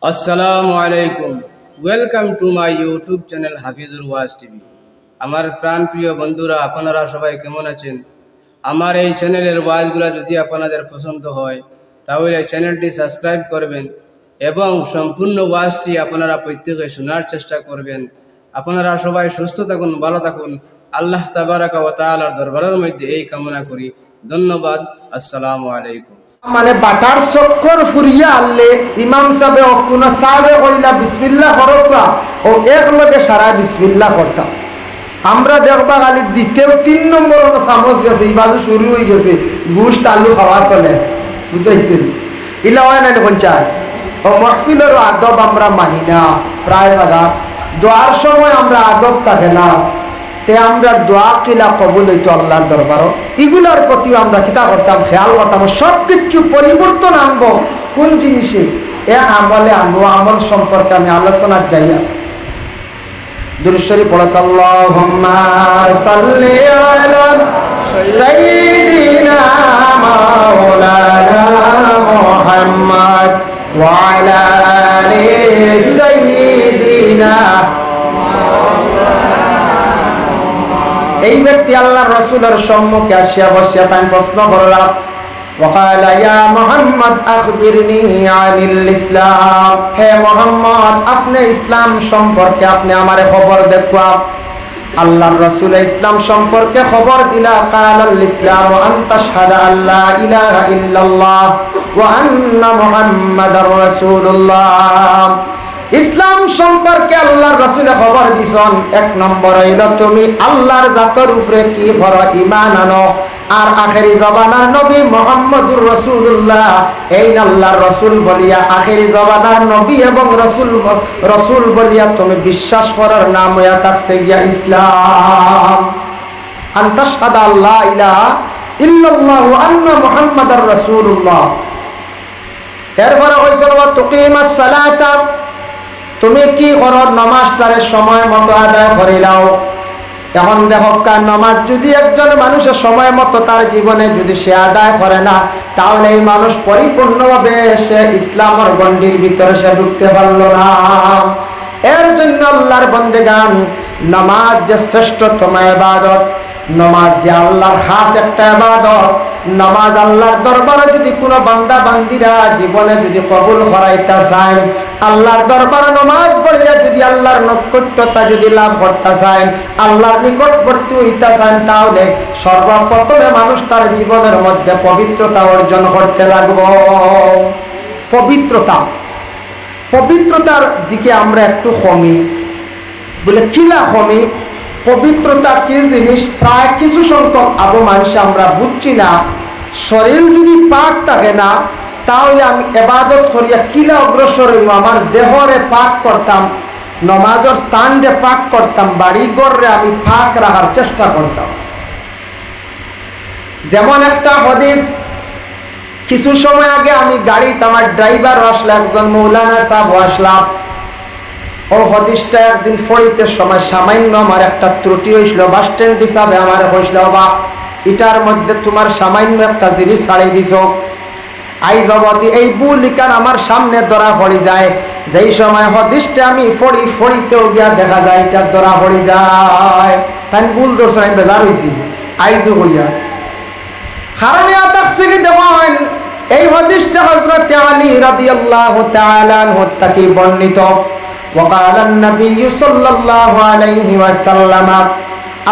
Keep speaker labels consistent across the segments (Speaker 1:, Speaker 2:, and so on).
Speaker 1: আসসালামু আলাইকুম। Welcome to my YouTube channel Hafizur was TV. আমার প্রাণপ্রিয় বন্ধুরা, আপনারা সবাই কেমন আছেন? আমার এই চ্যানেলের ওয়াজগুলো যদি আপনাদের পছন্দ হয় তাহলে চ্যানেলটি সাবস্ক্রাইব করবেন এবং সম্পূর্ণ ওয়াজটি আপনারা প্রত্যেকে শোনার চেষ্টা করবেন। আপনারা সবাই সুস্থ থাকুন, ভালো থাকুন। আল্লাহ তাবারাকা ওয়া তাআলার দরবারের মধ্যে এই কামনা করি। ধন্যবাদ। আসসালামু আলাইকুম।
Speaker 2: মানে বাটার চক্কর ফুরিয়া আনলে ইমাম সাহেব কোন সাহেবে কইলা বিসমিল্লাহ করবা ও এক লগে সারা বিসমিল্লাহ করতাম। আমরা দেখবা খালি দ্বিতীয় 3 নম্বর চামচ গেছে, এই বাজু শুরু হয়ে গেছে, গুস্ত আলু খাওয়া চলে, বুঝতেছেন? ইলা হয় না পঞ্চায়েত ও মহফিলের আদব আমরা মানি না। প্রায় জায়গা দোয়ার সময় আমরা আদব থাকে না, তে আমরা দোয়া কিলা কবুল হইতো আল্লাহর দরবারও। এগুলার প্রতিও আমরা কিতা করতাম, খেয়াল করতাম। সব কিছু পরিবর্তন আনবো কোন জিনিসে? এক আমলে আনবো। আমল সম্পর্কে আমি আলোচনার যাইয়া দুরূদ শরীফ পড়ত, আল্লাহুম্মা সাল্লি আলা সাইয়্যিদিনা মাওলানা মুহাম্মদ ওয়া আলা আলি সাইয়্যিদিনা। এই ব্যক্তি আল্লাহর রাসূলের সম্মুখে আসিয়া বসিয়া তাই প্রশ্ন করলাম, ওয়াকালা ইয়া মুহাম্মদ আখবিরনি আনিল ইসলাম। হে মুহাম্মদ, আপনি ইসলাম সম্পর্কে আপনি আমারে খবর দেখাও। আল্লাহর রাসূল ইসলাম সম্পর্কে খবর দিলা, কালাল ইসলাম আন তাশহাদা আল্লা ইলাহা ইল্লাল্লাহ ওয়া আন্না মুহাম্মাদার রাসূলুল্লাহ। ইসলাম সম্পর্কে আল্লাহর রাসূল খবর দিছেন, এক নম্বর হইল তুমি আল্লাহর জাতের উপরে কি করো, ঈমান আনো। আর আখেরি জবানার নবী মুহাম্মদুর রাসূলুল্লাহ, এই আল্লাহর রাসূল বলিয়া আখেরি জবানার নবী এবং রাসূল বলিয়া তুমি বিশ্বাস করার নাম হইয়া থাকছে গিয়া ইসলাম। আনতাশহাদা আল্লা ইলাহা ইল্লাল্লাহ ওয়া আন্না মুহাম্মাদার রাসূলুল্লাহ। এরপরে হইছে ওয়া তুকিমাস সালাতা, তুমি কি করো, নামাজটারে সময় মতো আদায় করে নাও। এখন দেখো, নামাজ যদি একজন মানুষের সময় মতো তার জীবনে যদি সে আদায় করে না, তাহলে এই মানুষ পরিপূর্ণভাবে সে ইসলামের গণ্ডির ভিতরে সে ঢুকতে পারল না। এর জন্য আল্লাহর বান্দাগান, নামাজ যে শ্রেষ্ঠতম ইবাদত, নামাজ যে আল্লাহর খাস একটা ইবাদত। নামাজ আল্লাহর দরবারে যদি কোনো বান্দা বান্দিরা জীবনে যদি কবুল করাইতে চান, আল্লাহর দরবারে নামাজ পড়িয়া যদি আল্লাহর নৈকট্যতা যদি লাভ করতে চান, আল্লাহর নিকটবর্তী হইতে চান, তাহলে সর্বপ্রথমে মানুষ তার জীবনের মধ্যে পবিত্রতা অর্জন করতে লাগবে। পবিত্রতার দিকে আমরা একটু কমি। বলে কিলা কমি? পবিত্রতা কি জিনিস প্রায় কিছু সংখ্যক আবু মানুষ আমরা বুঝছি না। শরীর যদি পাক থাকে না, তাহলে আমি ইবাদত করিয়া কিলা অগ্রসর হইব। আমার দেহরে পাক করতাম, নমাজের স্থানরে পাক করতাম, বাড়ি ঘরে আমি পাক রাখার চেষ্টা করতাম। যেমন একটা হাদিস, কিছু সময় আগে আমি গাড়িতে আমার ড্রাইভার আসলো, একজন মৌলানা সাহেব আসলাম। ও হাদিসটা একদিন ফরিতে সময় সামান্য আমার একটা ত্রুটি হয়েছিল। বাস স্ট্যান্ড হিসাবে আমার হয়েছিল, বা এটার মধ্যে তোমার সামান্য একটা জিনিস ছাড়িয়ে দিছ। আই জগতি এই বুলিকান আমার সামনে ধরা পড়ে যায়। যেই সময় হাদিসটা আমি ফড়িতেও গিয়া দেখা যায় এটা ধরা পড়ে যায়। তাই ভুল দর্শন আমি বেজার হয়েছি আইজু হইয়া। কারণ দেখেন এই হাদিসটা হযরত আলী রাদিয়াল্লাহু তাআলা আনহু থেকে বর্ণিত। وقال النبي صلى الله عليه وسلم,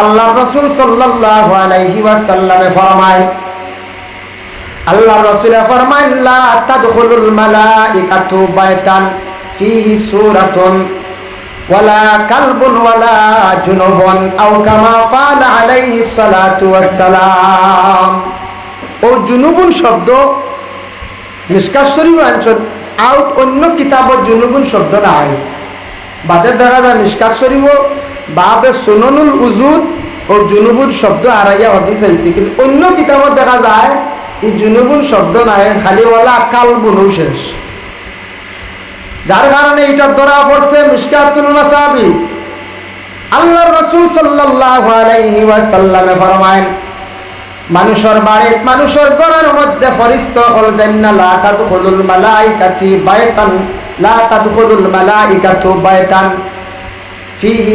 Speaker 2: আল্লাহর রাসূল সাল্লাল্লাহু আলাইহি ওয়াসাল্লাম ফরমায়, আল্লাহর রাসূল ফরমায়, লা তাদখুলুল মালাইকাতু বাইতান ফীহি সূরাতুন ওয়ালা কালবুন ওয়ালা জুনুবুন আও কামা ক্বালা আলাইহিস সালাতু ওয়াসসালাম। ও জুনুবুন শব্দ মিশকাত শরীফ আনছেন, আউট অন্য কিতাবত জুনুবুন শব্দ নাই। বাদে দেখা যায় মিশকাত শরীফ বাবে সুননুল উজুদ ও জুনুবুন শব্দ আড়াইয়া হাদিস আইছে, কিন্তু অন্য কিতাবত দেখা যায় এই জুনুবুন শব্দ নাই, খালি ওয়ালা কালবুনও শেষ। যার কারণে এটা ধরা পড়ছে মিশকাতুল মাসাবি। আল্লাহর রাসূল সাল্লাল্লাহু আলাইহি ওয়াসাল্লাম ফরমায়, মানুষের বাড়িতে মানুষের ঘরের মধ্যে ফরিস্তা হল জান্নাত লা তাদখুলুল মালাইকাতি বাইতান লা তাদখুলুল মালাইকাতু বাইতান ফিহি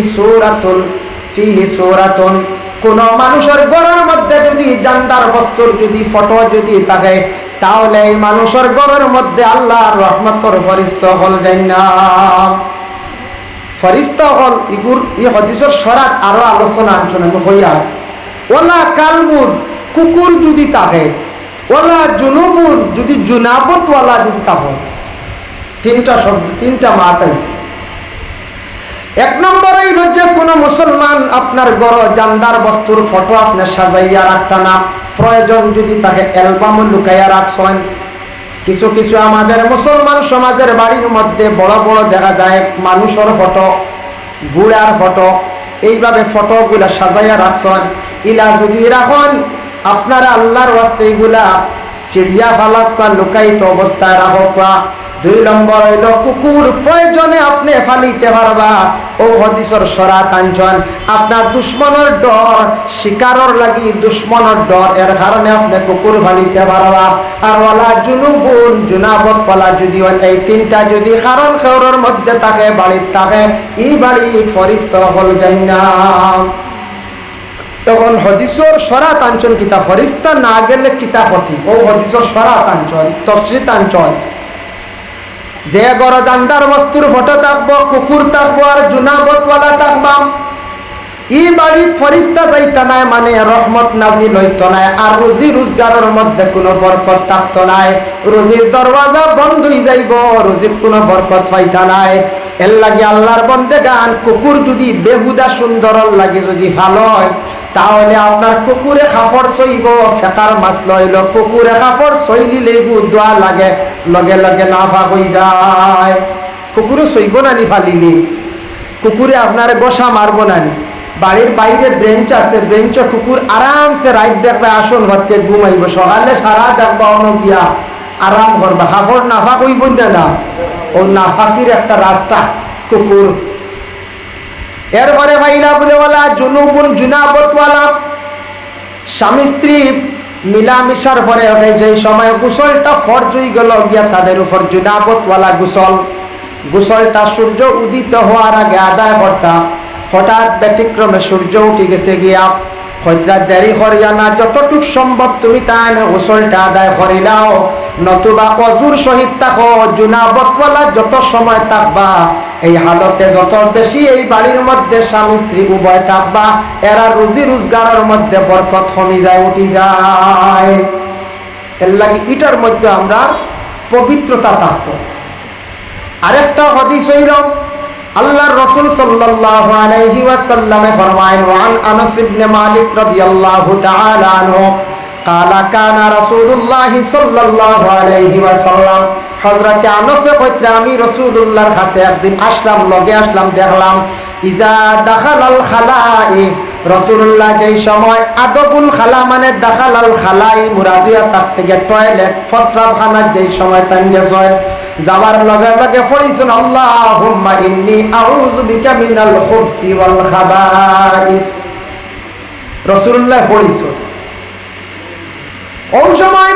Speaker 2: সূরাতুন কোন মানুষের ঘরের মধ্যে যদি জান্দার বস্তুর যদি ফটো যদি থাকে তাহলে এই মানুষের ঘরের মধ্যে আল্লাহর রহমতের ফরিস্তা হল যায়না ফরিস্তা হল ইগুর এই হাদিসের শরাত আরো আলোচনা হইয়া ওলা কালবুন কুকুর যদি থাকে ওলা জুনুবুন যদি জুনাবত ওয়ালা যদি থাকে তিনটা শব্দ তিনটা মাত আছে এক নম্বরে যে কোনো মুসলমান আপনার ঘর জান্দার বস্তুর ফটো আপনি সাজাইয়া রাখতা না প্রয়োজন যদি তাকে অ্যালবাম লুকাইয়া রাখছেন কিছু কিছু আমাদের মুসলমান সমাজের বাড়ির মধ্যে বড় বড় দেখা যায় মানুষের ফটো বুড়ার ফটো এইভাবে ফটোগুলা সাজাইয়া রাখছেন ইলা যদি রাখুন আপনারা আল্লাহর ওয়াস্তে এগুলা সিরিয়া ফালাক্কা লুকায়িত অবস্থায় রাখবা দুই নম্বর হইল কুকুর প্রয়োজনে আপনি ফালিতে পারবা ও হাদিসের শরাত আনছেন আপনার দুশ্মনের ডর শিকারর লাগি দুশ্মনের ডর এর কারণে আপনি কুকুর ফালিতে পারবা আর ওয়ালা জুনুবুন জুনাবত ওয়ালা যদি এই তিনটা যদি কারণ খেউরের মধ্যে থাকে বাড়ির থাকে এই বাড়ি ফরিস্তা হল যায় না তখন হদিসর শরাত আনছেন কিতা ফরিস্তা না গেলে কিতা ক্ষতি ও হদিসর শরাত আনছেন তফসিত আনছেন যে গড় জান্দার বস্তুর ফটো থাকবো কুকুর থাকবো আর জুনাবতওয়ালা থাকবা ই বাড়ির ফরিস্তা যাইতা নাই মানে রহমত নাজিল হইতো নাই আর রুজি রোজগারের মধ্যে কোনো বরকত থাকতো নাই রুজির দরওয়াজা বন্ধ হয়ে যাইব রুজির কোনো বরকত পাইতা নাই এর লাগে আল্লাহর বন্দেগান কুকুর যদি বেহুদা সুন্দর লাগে যদি ভালো হয় তাহলে আপনার কুকুরে কাপড় সইব ফেকার মাছ লইল কুকুরে কাপড় সইলিলে দোয়া লাগে লগে লগে নাফা হয়ে যায় কুকুরে সইব নানি ফালিলি কুকুরে আপনার গোসা মারব নানি বাড়ির বাইরে ব্রেঞ্চ আছে ব্রেঞ্চ কুকুর আরামসে রাইট দেখবে আসন ঘরতে ঘুমাইব সকালে সারা দেখবা অন্য গিয়া আরাম করবা কাপড় নাফা কইব না ও নাফাকির একটা রাস্তা কুকুর এরপরে ভাইরা বলে বলা জুনুবুন জুনাবতওয়ালা স্বামী স্ত্রী মিলামিশার পরে যে সময় গোসলটা ফরজ হয়ে গেল গিয়া তাদের উপর জুনাবতওয়ালা গোসলটা সূর্য উদিত হওয়ার আগে আদায় করতাম হঠাৎ ব্যতিক্রমে সূর্য উঠে গেছে গিয়া হয়তো দেরি করিয়া না যতটুক সম্ভব তুমি তাই না গোসলটা আদায় করিলাও নতুবা অজুর সহিত থাকো জুনাবতওয়ালা যত সময় থাকবা এই হালতে যত বেশি এই বাড়ির মধ্যে স্বামী স্ত্রী উভয় থাকবা এরা রুজি রোজগারের মধ্যে বরকত কমি যায় উঠি যায় এর লাগি এটার মধ্যে আমরা পবিত্রতা থাকতো আরেকটা হাদিস হইল আল্লাহর রাসূল সাল্লাল্লাহু আলাইহি ওয়াসাল্লামে ফরমায়েন ওয়ান আনাস ইবনে মালিক রাদিয়াল্লাহু তাআলা আনহু قال كان رسول الله صلى الله عليه وسلم হযরত আনাস কইতে আমি রাসূলুল্লাহর কাছে একদিন আসলাম লগে আসলাম দেখলাম ইজা দাখালাল খালাই রাসূলুল্লাহ যেই সময় আদবুল খালা মানে দাখালাল খালাই মুরাদিয়া তাসগে টয়লেট প্রস্রাবখানা যেই সময় তান গেছে যাওয়ার লগে লগে পড়িছেন আল্লাহুম্মা ইন্নী আউযু বিকা মিনাল খুবসি ওয়াল খাবাইস রাসূলুল্লাহ পড়িছেন ওই সময়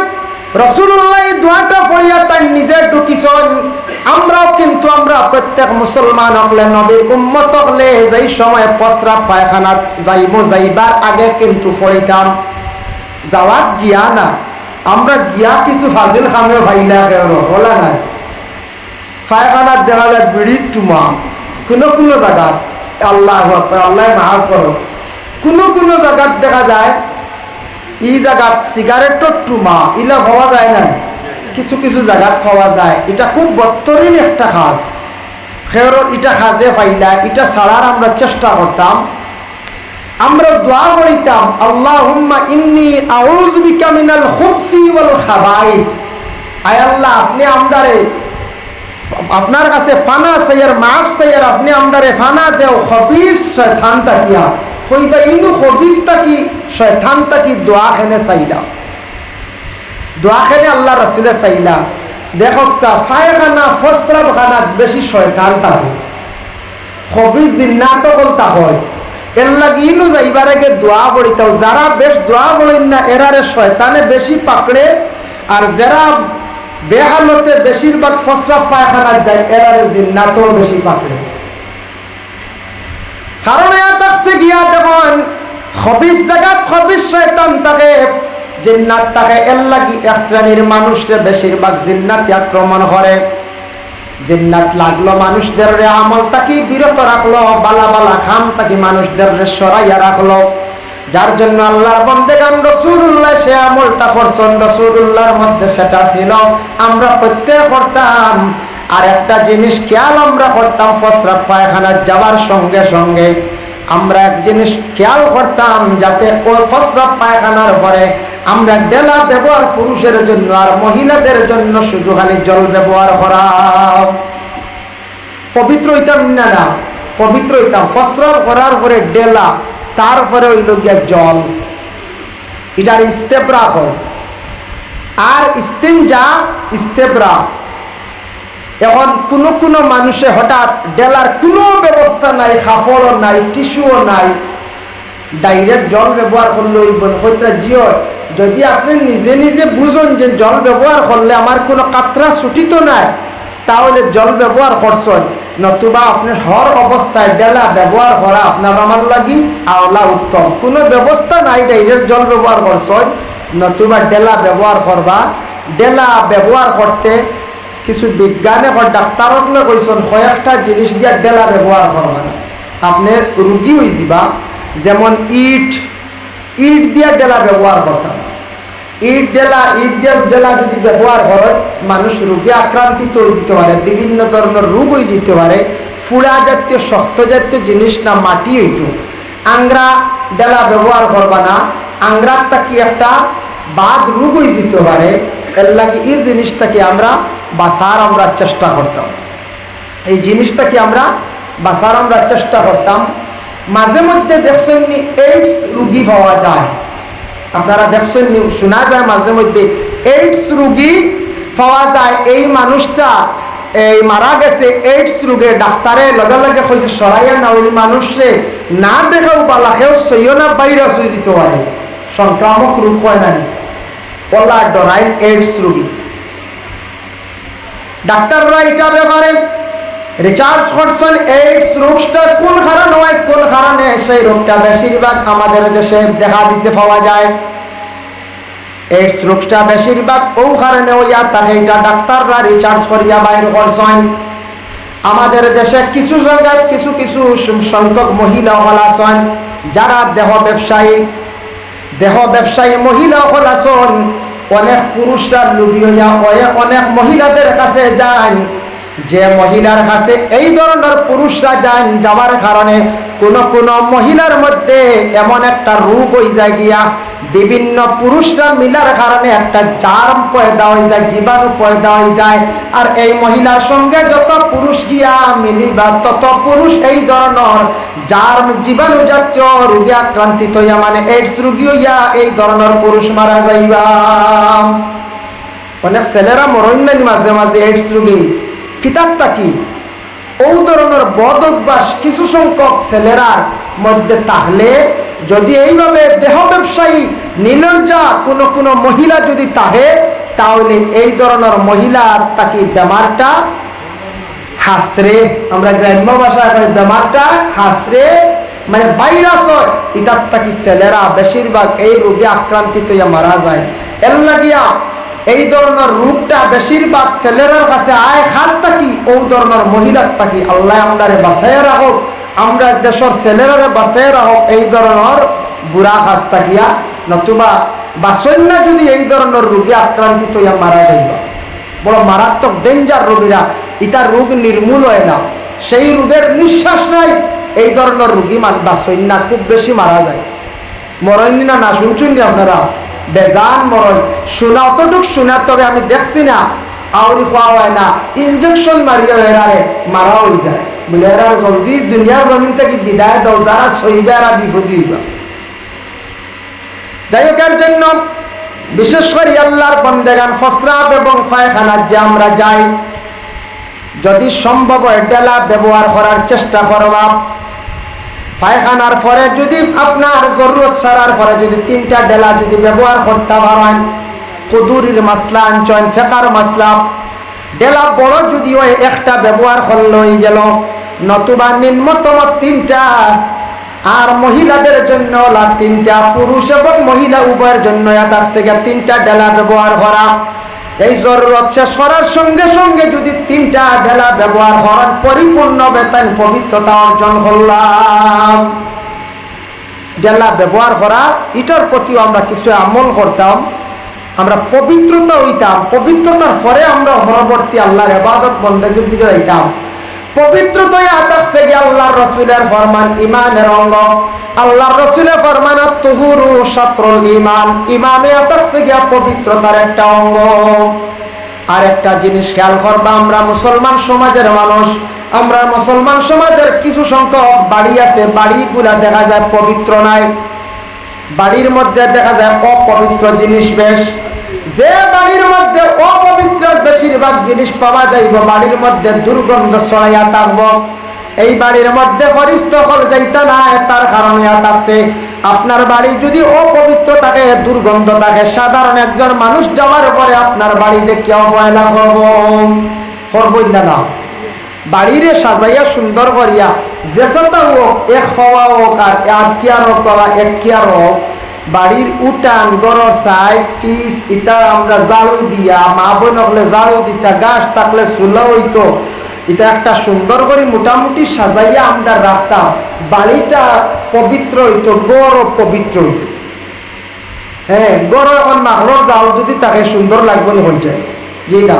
Speaker 2: রাসূলুল্লাহ এই দোয়াটা পড়িয়া তার নিজে ঢুকিছেন আমরাও কিন্তু আমরা প্রত্যেক মুসলমান হলে নবীর উম্মত হলে যেই সময় প্রস্রাব পায়খানা যাইবার আগে কিন্তু পড়িতাম যাওয়ার গিয়া না আমরা গিয়া কিছু ফাজিল খামে ভাইলা বলা না পায়খানার দেখা যায় বিড়ির টুমা কোনো কোনো জায়গা আল্লাহ আল্লাহ মাফ করো কোনো জায়গার দেখা যায় এই জায়গা সিগারেটের টুমা ইলা পাওয়া যায় না কিছু কিছু জায়গা পাওয়া যায় এটা খুব বত্তরিন একটা কাজ খেরর এটা কাজে পাইলা এটা ছাড়ার আমরা চেষ্টা করতাম আমরা দোয়া করিতাম আল্লাহুম্মা ইন্নী আউযু বিকা মিনাল খুবসি ওয়াল খাবাইস আয় আল্লাহ আপনি আমদারে আপনার কাছে পানা চাইয়ার মাফ চাইয়ার আপনি আমদারে ফানা দেও খবিস শয়তান তাকিয়া কইবা ইনু খবিস তাকি শয়তান তাকি দোয়া খেনে চাইলা দোয়া খেনে আল্লাহ রাসূলে চাইলা দেখো তা ফায়খানা প্রস্রাবখানা বেশি শয়তান থাকে খবিস জিন্নাত বলতা হয় এর লাগি ইনু যাইবার আগে দোয়া বলিতাও যারা বেশ দোয়া বলেন না এরারে শয়তানে বেশি পাকড়ে আর যারা বেহালতে বেশিরভাগ ফসরা পায়খানার যায়, এরা জিন্নাতও বেশি পাকড়ে। কারণ এটাকছে গিয়া দেখুন খবিস জায়গাত খবিস শয়তান থাকে, জিন্নাত থাকে, এর লাগি এক শ্রেণীর মানুষকে বেশিরভাগ জিন্নাত আক্রমণ করে। জিন্নাত লাগলো মানুষদের আমল তাকে বিরত রাখলো, বালা বালা খাম তাকে মানুষদের সরাইয়া রাখলো। যার জন্য আল্লাহর বান্দাগান রাসূলুল্লাহ সে আমলটা করছেন, রাসূলুল্লাহর মধ্যে সেটা ছিল, আমরা প্রত্যেক করতাম। আর একটা জিনিস খেয়াল আমরা করতাম, প্রস্রাব পায়খানা যাওয়ার সঙ্গে সঙ্গে আমরা এক জিনিস খেয়াল করতাম, যাতে ওই প্রস্রাব পায়খানার পরে আমরা ডেলা ব্যবহার পুরুষের জন্য আর মহিলাদের জন্য শুধু খালি জল ব্যবহার করা। পবিত্র হইতাম না, পবিত্র হইতাম। প্রস্রাব করার পরে ডেলা, তারপরে হইল গিয়া জল, এটার ইস্তেবরা হয়। আর ইস্তিনজা ইস্তেবরা। এখন কোন মানুষে হঠাৎ ডেলার কোনো ব্যবস্থা নাই, কাপড়ও নাই, টিস্যুও নাই, ডাইরেক্ট জল ব্যবহার করলে জিও। যদি আপনি নিজে নিজে বুঝুন যে জল ব্যবহার করলে আমার কোনো কাতরা ছুটিত নাই, তাহলে জল ব্যবহার করছেন। নতুবা আপনি হর অবস্থায় ডেলা ব্যবহার করা আপনার আমার লাগি আওলা উত্তম। কোনো ব্যবস্থা নাই, ডাইরেক্ট জল ব্যবহার করছেন, নতুবা ডেলা ব্যবহার করবা। ডেলা ব্যবহার করতে কিছু বিজ্ঞানে ডাক্তারকলে কইছেন কয়েকটা জিনিস দিয়ে ডেলা ব্যবহার করবা না, আপনি রুগী হয়ে যাবা। যেমন ইট দিয়ে ডেলা ব্যবহার করতাম। ইট দিয়ে ডেলা যদি ব্যবহার হয়, মানুষ রোগে আক্রান্তিত হয়ে যেতে পারে, বিভিন্ন ধরনের রোগ হয়ে যেতে পারে। ফুলা জাতীয় শক্ত জাতীয় জিনিস না, মাটি হইত। আংরা ডেলা ব্যবহার করবা না, আংরার তাকি একটা বাদ রোগ হয়ে যেতে পারে। এর লাগে এই জিনিসটাকে আমরা বাঁচার চেষ্টা করতাম, এই জিনিসটাকে আমরা বাঁচার চেষ্টা করতাম। মাঝে মধ্যে দেখছেন এইডস রোগী পাওয়া যায়, আপনারা দেখছেন, শোনা যায় মাঝে মধ্যে এইডস রোগী পাওয়া যায়। এই মানুষটা এই মারা গেছে এইডস রোগে, ডাক্তারে লগে লগে কইছে সরাইয়া না, ওই মানুষে না দেখাও পালা, কেউ সইও না, ভাইরাস হয়ে যেতে পারে, সংক্রামক রোগ হয় না, ওলা ডরাইন এইডস রোগী। ডাক্তাররা এটা ব্যাপারে রিসার্চ করছেন, এইডস রোগটা কোন কারণে হয়, কোন কারণে সেই রোগটা বেশিরভাগ আমাদের দেশে দেখা দিছে পাওয়া যায়। এইডস রোগটা বেশিরভাগ ও কারণে হইয়া থাকে, এটা ডাক্তাররা রিসার্চ করিয়া বাইর করছেন। আমাদের দেশে কিছু জায়গায় কিছু কিছু সংখ্যক মহিলা হল আছেন, যারা দেহ ব্যবসায়ী মহিলা হল আছেন। অনেক পুরুষরা লুবি হইয়া অনেক মহিলাদের কাছে যান, যে মহিলার কাছে এই ধরনের পুরুষরা যাওয়ার কারণে কোন মহিলার মধ্যে এমন একটা রোগ হয়ে যায় গিয়া, বিভিন্ন পুরুষরা মিলার কারণে একটা জার্ম পয়দা হয়ে যায়, জীবাণু পয়দা হয়ে যায়। আর এই মহিলার সঙ্গে যত পুরুষ গিয়া মিলিবা, তত পুরুষ এই ধরনের জার্ম জীবাণু জাতীয় রোগে আক্রান্তিত হইয়া, মানে এইডস রোগী হইয়া এই ধরনের পুরুষ মারা যাইবা। অনেক ছেলেরা মরণ নাই মাঝে মাঝে এইডস রোগী। কিতাবটা কি ও ধরনের বদ অভ্যাস কিছু সংখ্যক ছেলেরার মধ্যে তাহলে, যদি এইভাবে দেহ ব্যবসায়ী নির্লজ্জা কোন মহিলা যদি তাহে, তাহলে এই ধরনের মহিলার তাকে বেমারটা হাসরে, আমরা গ্রাম্য ভাষায় বেমারটা হাসরে, মানে ভাইরাস হয়। ইতার তাকি ছেলেরা বেশিরভাগ এই রোগে আক্রান্তিত হইয়া মারা যায়। এর লাগিয়া এই ধরনের রোগটা বেশিরভাগ ছেলেরার কাছে আয় হাত থাকি, ও ধরনের মহিলার থাকি। আল্লাহ আমরারে বাঁচাইয়া রাখুক, আমরা দেশের ছেলেরারে বাঁচাইয়া রাখুক এই ধরনের বুড়া কাজ থাকিয়া। নতুবা বাঁচন না যদি এই ধরনের রোগে আক্রান্তিত হইয়া মারা যাইবা, বড় মারাত্মক ডেঞ্জার রোগীরা, ইটার রোগ নির্মূল হয় না, সেই রোগের নিঃশ্বাস নাই। এই ধরনের রোগী বাঁচন না, খুব বেশি মারা যায়। মরণ না শুনছেন নি আপনারা? বেজান মরণ শোনা, অতটুক শোনা, তবে আমি দেখছি না, আউরি খাওয়া হয় না, ইঞ্জেকশন মারিয়া এরারে মারা হয়ে যায় বলে, এরা জলদি দুনিয়ার জমিন থেকে বিদায় দাও, যারা সইবে এরা বিপদী হইবা। যাই হোক, এর জন্য বিশেষ করে আল্লাহর বান্দাগান প্রস্রাব এবং পায়খানার যে আমরা যাই, যদি সম্ভব হয় ডেলা ব্যবহার করার চেষ্টা করবা। পায়খানার পরে যদি আপনার জরুরত ছাড়ার পরে যদি 3টা ডেলা যদি ব্যবহার করতে পারেন, কুদুরির মাসলা আনছেন, ফেকার মাসলা। ডেলা বড় যদি হয় একটা ব্যবহার করলে হয়ে গেল, নতুবা নিম্নতম 3টা, আর মহিলাদের জন্য 3টা, পুরুষ এবং মহিলা উভয়ের জন্য তার থেকে 3টা ডেলা ব্যবহার করা। এই জরুরত শেষ করার সঙ্গে সঙ্গে যদি 3টা ডেলা ব্যবহার করার পরিপূর্ণ বেতন পবিত্রতা অর্জন করলাম। ডেলা ব্যবহার করা এটার প্রতিও আমরা কিছু আমল করতাম, আমরা পবিত্রতা হইতাম। পবিত্রতার পরে আমরা পরবর্তী আল্লাহর ইবাদত বন্দেগীর দিকে যাইতাম। পবিত্রতায় আতাকছে গিয়ে আল্লাহর রাসূলের ফরমান ঈমানের অঙ্গ। আল্লাহর রাসূলের ফরমান আত-তুহুরু শাতরুল ঈমান, ঈমানে আতাকছে গিয়ে পবিত্রতার একটা অঙ্গ। আর একটা জিনিস খেয়াল করবা, আমরা মুসলমান সমাজের মানুষ, আমরা মুসলমান সমাজের কিছু সংখ্যক বাড়ি আছে, বাড়িগুলা দেখা যায় পবিত্র নাই। বাড়ির মধ্যে দেখা যায় অপবিত্র জিনিস বেশ। যে বাড়ির মধ্যে অপবিত্র বেশিরভাগ জিনিস পাওয়া যাইব, বাড়ির মধ্যে দুর্গন্ধ ছড়াইয়া থাকব। এই বাড়ির মধ্যে পরিস্থিতি যাইতে না, তার কারণে আছে আপনার বাড়ি যদি অপবিত্র থাকে, দুর্গন্ধ থাকে, সাধারণ একজন মানুষ যাওয়ার পরে আপনার বাড়িতে কি অবহেলা করবই না। বাড়িরে সাজাইয়া সুন্দর করিয়া যেসাটা হোক, এক হওয়া হোক আর এক কেয়ার হোক বাবা, এক কেয়ার হোক, বাড়ির উঠান গড় সাইজ পিস এটা আমরা ঝাড়ু দিয়া, মা বোন হলে ঝাড়ু দিতা, গাছ থাকলে চুলা হইতো, এটা একটা সুন্দর করে মোটামুটি সাজাইয়া আমরা রাখতাম। বাড়িটা পবিত্র হইতো, গড় পবিত্র হইতো। হ্যাঁ, গড় এখন মাখড়র জাল যদি তাকে সুন্দর লাগবে না হয়ে যায়, জি না।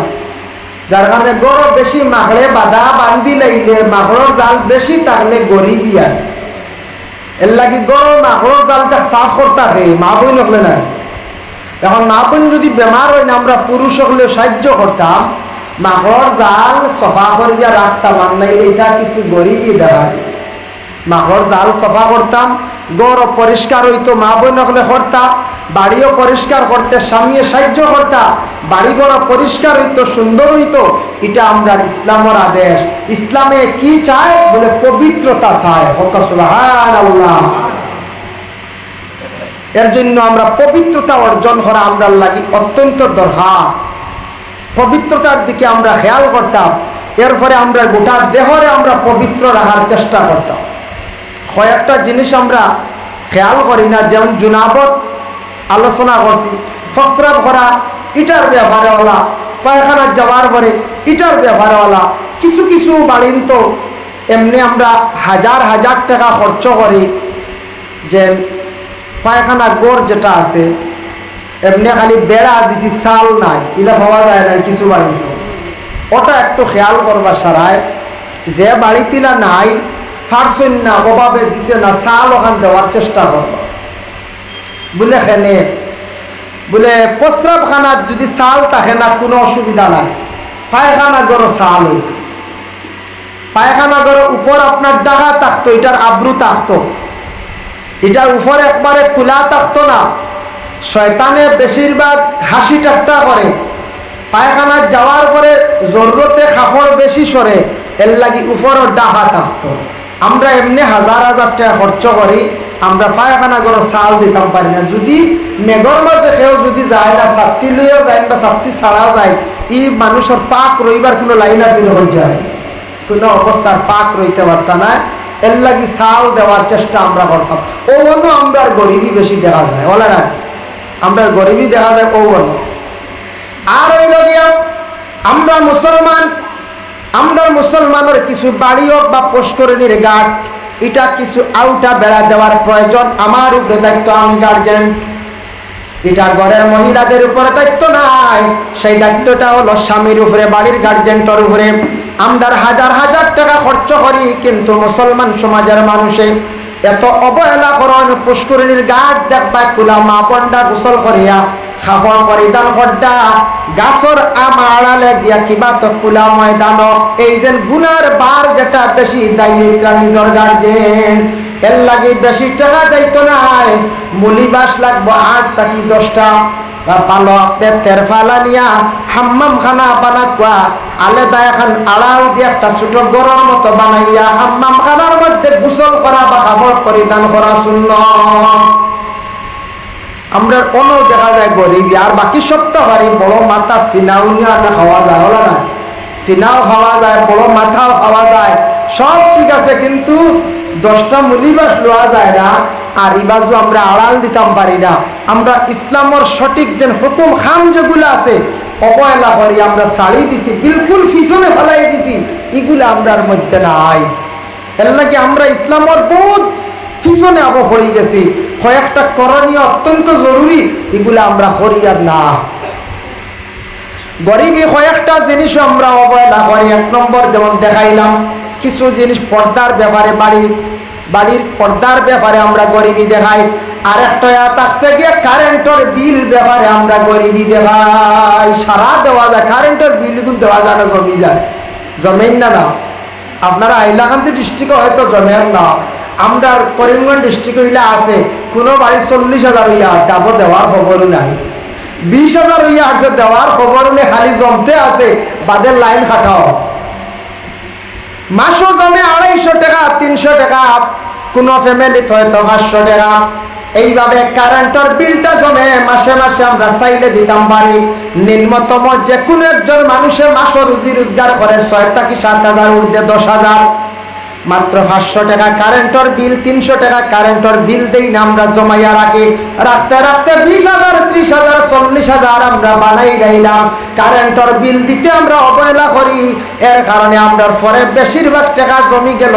Speaker 2: যার কারণে গড় বেশি মাখড়ে বাধা বান্ধি লাইলে, মাখড়র জাল বেশি থাকলে গরিবি আর এর লাগি গড় মাখড়র জালটা সাফ করতে থাকে মা বোন হলে না। এখন মা বোন যদি বেমার হয় না, আমরা পুরুষ হলে সাহায্য করতাম, মাখড়র জাল সফা করিয়া রাখতাম। আর নাইলে এটা কিছু গরিবই দেখা যায়। মাখড়র জাল সফা করতাম, গড় পরিষ্কার হইতো, মা বোন হলে করতাম, বাড়িও পরিষ্কার করতে স্বামী সাহায্য করতাম, বাড়িঘর পরিষ্কার হইতো, সুন্দর হইতো। এটা আমরা ইসলামের আদেশ। ইসলামে কি চায় বলে পবিত্রতা চায়। সুবহানাল্লাহ। এর জন্য আমরা পবিত্রতা অর্জন করা আমরা লাগি অত্যন্ত দরকার। পবিত্রতার দিকে আমরা খেয়াল করতাম, এরপরে আমরা গোটা দেহরে আমরা পবিত্র রাখার চেষ্টা করতাম। কয়েকটা জিনিস আমরা খেয়াল করি না, যেমন জুনাবত আলোচনা করছি, প্রস্রাব করা এটার ব্যাপারে ওলা, পায়খানা যাওয়ার পরে এটার ব্যাপারে ওলা। কিছু কিছু বাড়িন তো এমনি আমরা হাজার হাজার টাকা খরচ করি, যে পায়খানা গোড় যেটা আছে এমনি খালি বেড়া দিছি, চাল নাই, এটা পাওয়া যায় না কিছু বাড়িন তো। ওটা একটু খেয়াল করবার সারায়, যে বাড়িতিলা নাই পারছেন না, অভাবে দিছে না, চাল ওখান দেওয়ার চেষ্টা করবা। বলে খেনে বলে প্রস্রাবখানার যদি চাল থাকে না কোনো অসুবিধা নাই, পায়খানা গড়ো চাল হইত, পায়খানা গড়ো উপর আপনার ডাকা থাকতো, এটার আব্রু থাকতো, এটার উপর একবারে খোলা থাকতো না। শয়তানে বেশিরভাগ হাসি ঠাট্টা করে, পায়খানা যাওয়ার পরে জরুরতে কাপড় বেশি সরে, এর লাগি উপরও ডাকা থাকতো। আমরা এমনি হাজার হাজার টাকা খরচ করি, আমরা পায়খানা করে চাল দিতাম পারি না। যদি মেঘর মাঝে কেউ যদি যায় না, ছাত্রী লইয়া যায় বা ছাত্রী ছাড়াও যায়, এই মানুষের পাক রইবার কোনো লাইন আছে হয়ে যায়, কোনো অবস্থার পাক রইতে পারত না। এর লাগি চাল দেওয়ার চেষ্টা আমরা করতাম। ও অন্য আমরা গরিবই বেশি দেখা যায়, বলে না আমরা গরিবই দেখা যায় ও অন্য। আর ওই লগিয়া আমরা মুসলমান, আমরা মুসলমানের কিছু বাড়ি হোক বা পুষ্করিণীর ঘাট, এটা কিছু আউটা বেড়া দেওয়ার প্রয়োজন। আমার উপরে দায়িত্ব, আমি গার্জেন, এটা ঘরের মহিলাদের উপরে দায়িত্ব নাই, সেই দায়িত্বটা হলো স্বামীর উপরে, বাড়ির গার্জেনটার উপরে। আমরা হাজার হাজার টাকা খরচ করি, কিন্তু মুসলমান সমাজের মানুষে এত অবহেলা করেন। পুষ্করিণীর ঘাট দেখবা কুলা মা পন্ডা গোসল করিয়া খাবার পরিধান করডা, গাছর আমাড়ালে গিয়া কিবা তো কুলা ময়দান। এই যে গুনার বার যেটা বেশি দায়িত্ব নিজের গার্জেন, এর লাগে বেশি টাকা যাইতো নাই, মুলিবাস লাগবো 8 থেকে 10টা পালো পেটের ফালা নিয়া হাম্মাম খানা বানাকুয়া আলাদা এখন আড়াল দিয়ে একটা ছোট গরম মতো বানাইয়া হাম্মাম খানার মধ্যে গোসল করা বা কাপড় পরিধান করা সুন্নাত। আমরা অন্য দেখা যায় গরিবি, আর বাকি সবটা বাড়ি বড় মাথা সিনাও নিয়ে খাওয়া যায়, হলো না? সিনাও খাওয়া যায়, বড় মাথাও খাওয়া যায়, সব ঠিক আছে, কিন্তু 10টা মুলিবাস লওয়া যায় না। আর এই বাজু আমরা আড়াল দিতাম পারি না। আমরা ইসলামের সঠিক যে হুকুম খাম যেগুলো আছে অবহেলা করি, আমরা ছাড়ি দিছি, বিলকুল পিছনে ফেলাই দিছি, এগুলো আমরার মধ্যে নাই। এর লাগে আমরা ইসলামের বহুত পিছনে আবো পড়ে গেছি। কয়েকটা করণীয় অত্যন্ত জরুরি, এগুলো আমরা করি আর না। গরিবী কয়েকটা জিনিস আমরা অবহেলা করি। 1 নম্বর যেমন দেখাইলাম, কিছু জিনিস পর্দার ব্যাপারে, বাড়ির পর্দার ব্যাপারে আমরা গরিবী দেখাই। আর একটা থাকছে গিয়ে কারেন্টের বিল ব্যাপারে আমরা গরিবী দেখাই। সারা দেওয়া যায়, কারেন্টের বিল কিন্তু দেওয়া যায় না, জমি যায়, জমেন না। না আপনারা হাইলাকান্দি ডিস্ট্রিক্টে হয়তো জমেন না, আমরা করিমগঞ্জ ডিস্ট্রিক্ট হইলে আছে, কোনো বাড়ি 40,000 হইয়া আছে, আবার দেওয়ার খবরও নাই। 20,000 হইয়া আছে, দেওয়ার খবর নেই, খালি জমতে আছে, বাদের লাইন খাটাও। মাসও জমে 250 টাকা, 300 টাকা, কোনো ফ্যামিলিতে হয়তো 500 টাকা। এইভাবে কারেন্টের বিলটা জমে মাসে মাসে আমরা চাইলে দিতাম পারি। নিম্নতম যে কোনো একজন মানুষের মাসও রুজি রোজগার করে 6 থেকে 7,000, ঊর্ধ্বে 10,000, মাত্র 500 টাকা কারেন্টের বিল, 300 টাকা কারেন্টের বিল দেই না, আমরা জমাইয়া রাখি। রাখতে রাখতে 20,000, 30,000, 40,000 আমরা বানাই রাইলাম। কারেন্টের বিল দিতে আমরা অবহেলা করি, এর কারণে আমরা পরে বেশিরভাগ টাকা জমি গেল,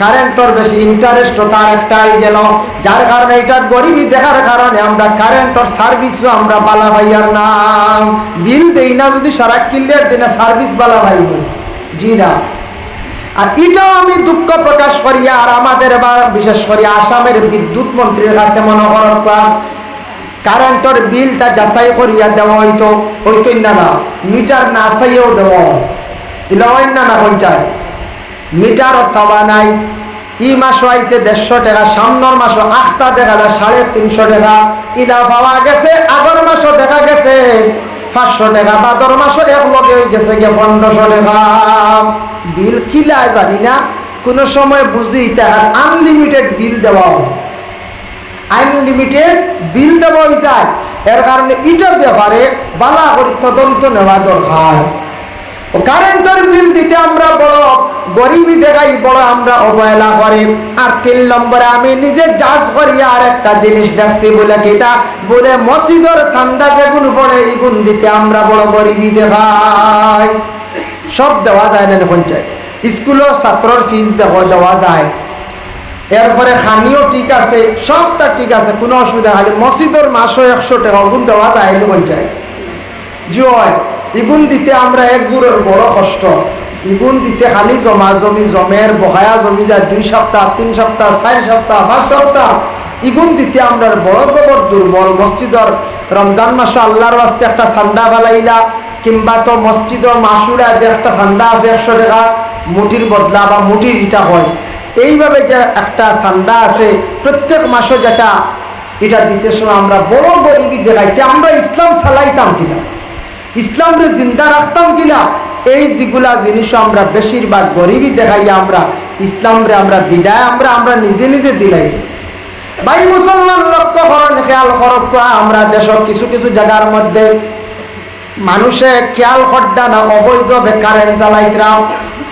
Speaker 2: কারেন্টের বেশি ইন্টারেস্ট তার একটাই গেল, যার কারণে এটা গরিবী দেখার কারণে আমরা কারেন্টের সার্ভিসও আমরা বালা ভাইয়ার নাম বিল দেই না। যদি সারা ক্লিয়ার দিনে সার্ভিস বালা ভাইব, জি না। আর এটাও আমি দুঃখ প্রকাশ করি, আর আমাদের বিশেষ করে আসামের বিদ্যুৎ মন্ত্রীর কাছে মনে করেন কারেন্টের বিলটা যাচাই করিয়া দেওয়া হইতো না, মিটার না চাইও দেওয়া এলা হয় না পঞ্চায়েত, মিটারও চাওয়া নাই। ই মাসও আইছে 150 টাকা, সামনের মাসও 8টা দেখা যায় 350 টাকা, ইলা পাওয়া গেছে। আগের মাসও দেখা গেছে 500 টাকা, বাদর মাসও এক লগে হয়ে গেছে গিয়ে 1500 টাকা। বিল কিলা জানি না, কোনো সময় বুঝি তার আনলিমিটেড বিল দেওয়া, আনলিমিটেড বিল দেওয়া হয়ে যায়। এর কারণে এটার ব্যাপারে বালা করে তদন্ত নেওয়া দরকার। কারেন্টের বিল দিতে আমরা বড় গরিবী দেখাই, বড় আমরা অবহেলা করি। আর 3 নম্বরে আমি নিজে জাজ করি আর একটা জিনিস দেখছি, বলে কিটা বলে মসজিদের চান্দা যেগুন পড়ে এগুন দিতে আমরা বড় গরিবী দেখাই। সব দেওয়া যায় না পঞ্চায়েত, স্কুলের ছাত্রর ফিস দেওয়া যায়, এরপরে খানিও ঠিক আছে, সবটা ঠিক আছে, কোনো অসুবিধা খালি মসজিদের মাসও 100 টাকা ওগুন দেওয়া যায় না পঞ্চায়েত। জয় ইগুন দিতে আমরা এক গুড়ের বড় কষ্ট, ইগুন দিতে খালি জমা জমি জমের বহায়া জমি যায় 2 সপ্তাহ, 3 সপ্তাহ, 4 সপ্তাহ, 5 সপ্তাহ। ইগুন দিতে আমরা বড় জবর দুর্বল। মসজিদর রমজান মাসে আল্লাহর ওয়াস্তে একটা চান্দা বালাইলা, কিংবা তো মসজিদর মাসুরা যে একটা চান্দা আছে 100 টাকা মুঠির বদলা বা মুঠির ইটা হয়, এইভাবে যে একটা চান্দা আছে প্রত্যেক মাসে, যেটা এটা দিতে সময় আমরা বড় গরিবী দেখাইতে আমরা ইসলাম চালাইতাম কিনা, ইসলামরে জিন্দা রাখতাম কিনা, এই যেগুলা জিনিস আমরা বেশিরভাগ গরিবী দেখাইয়া আমরা ইসলামরে আমরা বিদায় আমরা নিজে নিজে দিলাই। ভাই মুসলমান লক্ষ্য করেন, খেয়াল করক, আমরা দেশের কিছু কিছু জায়গার মধ্যে মানুষে খেয়াল করডা না অবৈধভাবে কারেন্ট জ্বালাইতরা,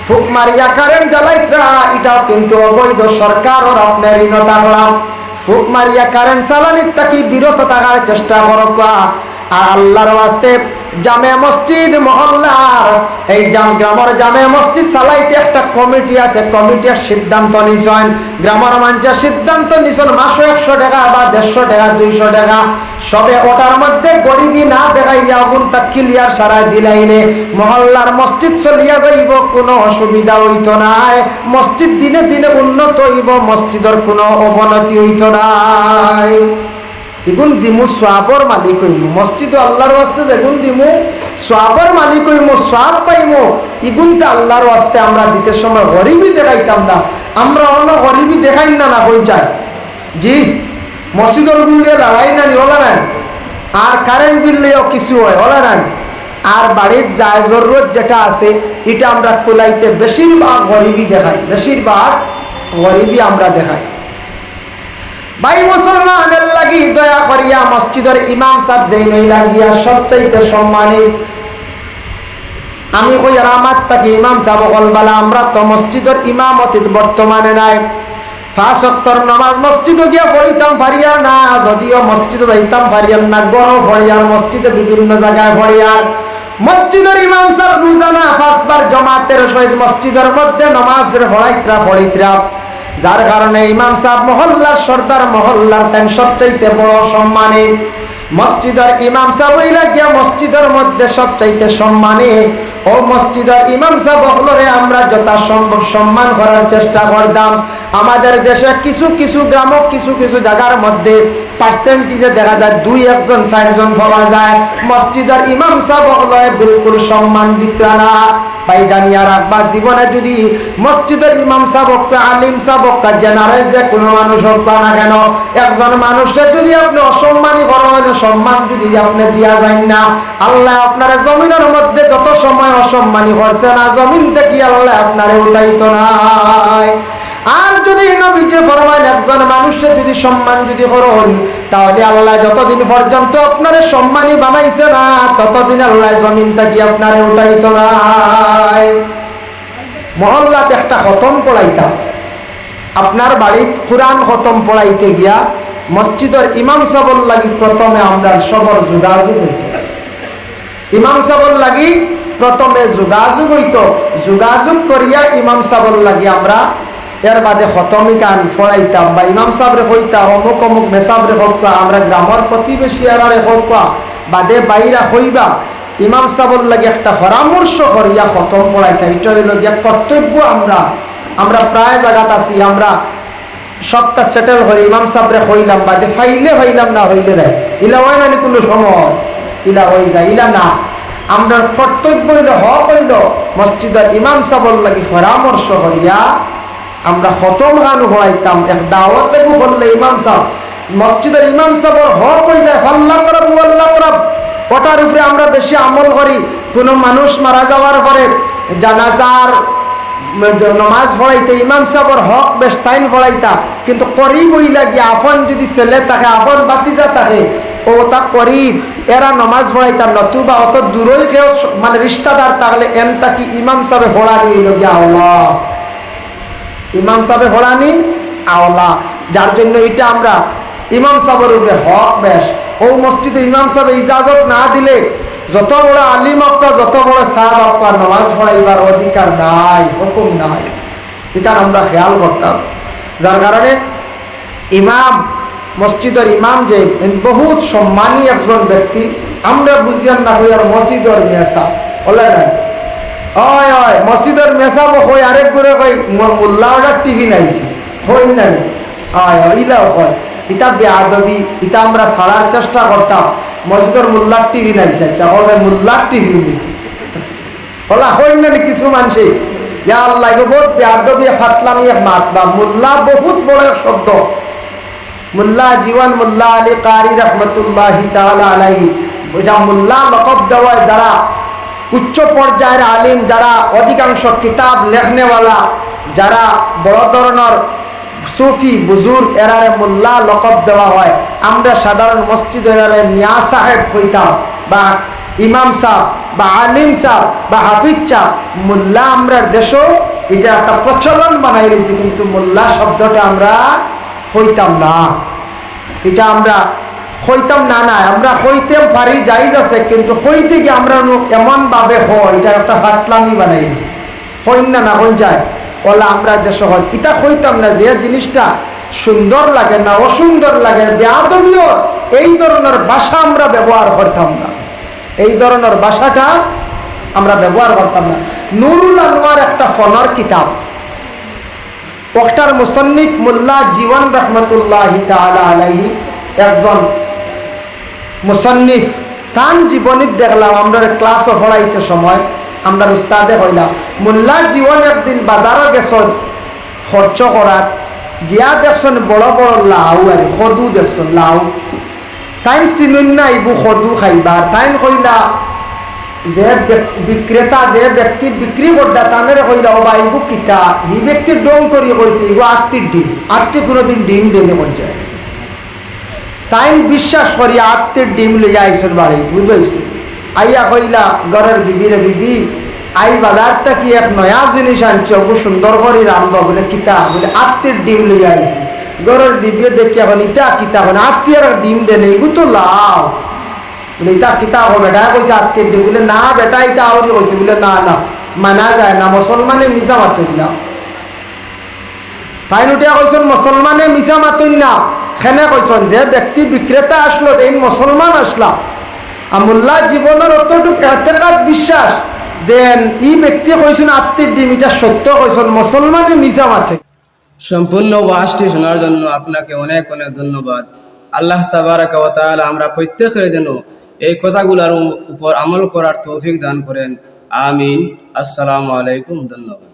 Speaker 2: ফুক মারিয়া কারেন্ট জ্বালাইতরা, এটাও কিন্তু অবৈধ। সরকারের আপনার ঋণ থাকলাম, ফুক মারিয়া কারেন্ট চালানির তাকে বিরত থাকার চেষ্টা করক। আর আল্লাহর ওয়াস্তে জামে মসজিদ মহল্লার এই গ্রামের জামে মসজিদ চালাইতে একটা কমিটি আছে, কমিটির সিদ্ধান্ত নিছেন, গ্রামের মানুষের সিদ্ধান্ত নিছেন মাসে 100 টাকা বা 150 টাকা, 200 টাকা, সবে ওটার মধ্যে গরিবী না দেখাইয়া গুণ তা ক্লিয়ার সারা দিলাইলে মহল্লার মসজিদ চলিয়া যাইব, কোনো অসুবিধা হইতো নাই। মসজিদ দিনে দিনে উন্নত হইব, মসজিদের কোনো অবনতি হইতো নাই। এগুন দিমু সোয়াবর মালিক হইম, মসজিদ আল্লাহর ওয়াস্তে যেগুন দিমু সোয়াবর মালিক হইম, সোয়াব পাইমু। এগুনতে আল্লাহর ওয়াস্তে আমরা দিতে সময় গরিবী দেখাইতাম না, আমরা অন্য গরিবী দেখাই না না হয়ে যায়। জি মসজিদের গুণ দিয়ে লড়াই না নি ওলা নাই, আর কারেন্ট বিল নিয়েও কিছু হয় ওলা নাই। আর বাড়ির যায় জরুরত যেটা আছে এটা আমরা কুলাইতে বেশিরভাগ গরিবী দেখাই, বেশিরভাগ গরিবী আমরা দেখাই। ভাই মুসলমানের লাগি দয়া করিয়া মসজিদের ইমাম সাহেব যেই নইলা গিয়া সবচাইতে সম্মানী। আমি কই আর আমার তাকে ইমাম সাহেব বলবালা আমরা তো মসজিদের ইমামতি বর্তমানে নাই। 5 ওয়াক্তের নামাজ মসজিদে গিয়া পড়িতাম ফারিয়ার না, যদিও মসজিদে যাইতাম ফারিয়ার না, গরো ফরিয়ার মসজিদে বিভিন্ন জায়গায় ফরিয়ার। মসজিদের ইমাম সাহেব রোজানা 5 বার জামাতের সহিত মসজিদের মধ্যে নামাজ পড়াইতরা, যার কারণে ইমাম সাহেব মহল্লার সর্দার, মহল্লার তাই সবচাইতে বড় সম্মানী। মসজিদের ইমাম সাহেব হইলা গিয়া মসজিদের মধ্যে সবচাইতে সম্মানী। ও মসজিদের ইমাম সাহেব হলরে আমরা যথাসম্ভব সম্মান করার চেষ্টা করতাম। আমাদের দেশে কিছু কিছু গ্রাম, কিছু কিছু জায়গার মধ্যে পার্সেন্টেজে দেখা যায় 2-1 জন 4 জন পাওয়া যায়, মসজিদের ইমাম সাহেব হলরে বিলকুল সম্মান দিত না। ভাই জানিয়া রাখবা, জীবনে যদি মসজিদের ইমাম সাহেব হোক, আলিম সাহেব হোক, জেনারেল যে কোনো মানুষ হোক না কেন, একজন মানুষের যদি আপনি অসম্মানী করেন, সম্মান যদি আপনি দিয়া যায় না, আল্লাহ আপনার জমিনের মধ্যে যত সময় অসম্মানী করছে না, জমিন থেকে আল্লাহ আপনারে উঠাইতো নাই। আর যদি নবীজি ফরমান একজন মানুষের যদি সম্মান যদি করুন, তাহলে আল্লাহ যতদিন পর্যন্ত আপনারে সম্মানী বানাইছে না, ততদিন আল্লাহ জমিন থেকে আপনারে উঠাইতো নাই। মহল্লাতে একটা খতম পড়াইতাম, আপনার বাড়ির কোরআন খতম পড়াইতে গিয়া মসজিদের ইমাম সাহেবের লাগি প্রথমে আমরা সবর যোগাযোগ হইত। ইমাম সাহেবের লাগি প্রথমে যোগাযোগ হইত, যোগাযোগ করিয়া ইমাম সাহেবের লাগি আমরা এর বাদে খতমি গান পড়াইতাম, বা ইমাম সাহেবরে হইতা অমুক অমুক মেসাবরে হোক, আমরা গ্রামের প্রতিবেশী এরারে হোক, বাদে বাইরা হইবা ইমাম সাহেবের লাগে একটা পরামর্শ করিয়া খতম পড়াইতাম। এটা হইল গিয়া কর্তব্য। আমরা প্রায় জায়গাত আছি, আমরা সবটা সেটেল করে ইমাম সাহেবরে হইলাম, বাদে ফাইলে হইলাম না হইলে রে ইলা হয় না কোনো সময় ইলা হয়ে যায়, ইলা না। আমরা কর্তব্য হইল, হক হইল মসজিদের ইমাম সাহেবের লাগি পরামর্শ করিয়া আমরা খতম গান পড়াইতাম। এক দাওয়াতে বললে ইমাম সাহেব, মসজিদের ইমাম সাহেবের হক হয়ে যায় আল্লাহ করব আল্লাহ করব, ওটার উপরে আমরা বেশি আমল করি। কোনো মানুষ মারা যাওয়ার পরে জানাজার নামাজ পড়াইতে ইমাম সাহেবের হক বেশ টাইম পড়াইতা, কিন্তু করিব হইলা গিয়ে আপন যদি ছেলে থাকে, আপন বাতিজা থাকে, ও তা করিব এরা নমাজ পড়াইতা, নতুবা অত দূরই কেউ মানে রিশতাদার থাকলে এন তাকি ইমাম সাহেব পড়ানি হইল গিয়া আল্লাহ, ইমাম সাহেব পড়ানি আওলা। যার জন্য এটা আমরা ইমাম সাহেবের উপরে হক বেশ। ও মসজিদে ইমাম সাহেব ইজাজত না দিলে যত বড় আলিম হক্কা, যত বড় সাহেব হক্কা, নামাজ পড়াইবার অধিকার নাই, হুকুম নাই। এটা আমরা খেয়াল করতাম। যার কারণে ইমাম, মসজিদের ইমাম যে বহুত সম্মানী একজন ব্যক্তি, আমরা বুঝিয়ান না হই আর মসজিদের মেসা বলে না, ওই ওই মসজিদের মেসা হই আরেক করে কই মোল্লা টিভি নাইছি হই না, ইলাও হয় ইটা বেআদবি, এটা আমরা ছাড়ার চেষ্টা করতাম। মসজিদের মোল্লার টিভি নাইছে, বলে মোল্লার টিভি বলা হই না কিছু মানুষে, ইয়া আল্লাহ বহুত বেআদবি ফাতলামি মাত বা মোল্লা বহুত বড় শব্দ। মোল্লা জীবন মোল্লা আলী কারি রহমতুল্লাহি তাআলা আলাইহি, এটা মোল্লা লকব দেওয়া যারা উচ্চ পর্যায়ের আলিম, যারা অধিকাংশ কিতাব লেখনেওয়ালা, যারা বড় ধরনের সুফি বুজুর্গ, এরারে মোল্লা লকব দেওয়া হয়। আমরা সাধারণ মসজিদের মিয়া সাহেব হইতাম, বা ইমাম সাহেব, বা আলিম সাহেব, বা হাফিজ সাহেব। মোল্লা আমরা দেশও এটা একটা প্রচলন বানাই রয়েছে, কিন্তু মোল্লা শব্দটা আমরা হইতাম না, এটা আমরা হইতাম না। না, আমরা হইতে পারি, যাইজ আছে, কিন্তু হইতে গিয়ে আমরা এমন ভাবে হয়, এটা একটা ফাতলামি বানাই দিছি, হইন না হইন যায় ওলা আমরা দেশ হয় এটা হইতাম না। যে জিনিসটা সুন্দর লাগে না, অসুন্দর লাগে, বেআদবীয়, এই ধরনের ভাষা আমরা ব্যবহার করতাম না, এই ধরনের ভাষাটা আমরা ব্যবহার করতাম না। নুরুল আনোয়ার একটা ফনর কিতাব, ওটার মুসন্নিফ মোল্লা জীবন রহমতুল্লাহি তাআলা আলাইহি, একজন মুসন্নিফ। তান জীবনী দেখলাম আমরা ক্লাসও পড়াইতে সময়, আমরা উস্তাদে হইলাম। মোল্লা জীবন একদিন বাজারও গেছেন খরচ করার, গিয়া দেখছেন বড় বড় লাউ আর সদু দেখছেন লাউ, তাইন চিনুন না ইবু সদু খাইবার। তাইন কইলা যে বিক্রেতা, যে ব্যক্তি বিক্রি করতা, তানের কইলা ও বা ইবু কিতা, হি ব্যক্তির ডং করি কইছে ইবু আত্মির ডিম, আত্মি কোনোদিন ডিম দেনে মন যায়। তাই বিশ্বাস করি আত্মীর ডিম লইয়া আইসর বাড়ি বুঝাইছে আইয়া কইলা ঘরের বিবিরে বিবি আই বাজারটা কি এক নয়া জিনিস আনছে অবু সুন্দর করে রান্ধব বলে কিতা বলে আত্মীর ডিম লইয়া আইছে ঘরের বিবিও দেখি এখন ইটা কিতা এখন আত্মীয় ডিম দেন এগু তো লাভ বলে ইটা কিতা হবে বেটা কইছে আত্মীর ডিম বলে না বেটা ইটা আউরি কইছে বলে না না মানা যায় না মুসলমানে মিশা মাতই না তাই উঠিয়া কইছেন মুসলমানে মিশা মাতই না খেনে কইছেন যে ব্যক্তি বিক্রেতা আসলো এই মুসলমান আসলা আমুল্লাহ জীবনের অতটুকু এতেকাত বিশ্বাস যে এই ব্যক্তি কইছেন আত্মীর ডিম এটা সত্য কইছেন মুসলমানে মিশা মাথে।
Speaker 1: সম্পূর্ণ ওয়াজটি শোনার জন্য আপনাকে অনেক অনেক ধন্যবাদ। আল্লাহ তাবারাকা ওয়া তাআলা আমরা প্রত্যেকের যেন এই কথাগুলোর উপর আমল করার তৌফিক দান করেন। আমিন। আসসালামু আলাইকুম। ধন্যবাদ।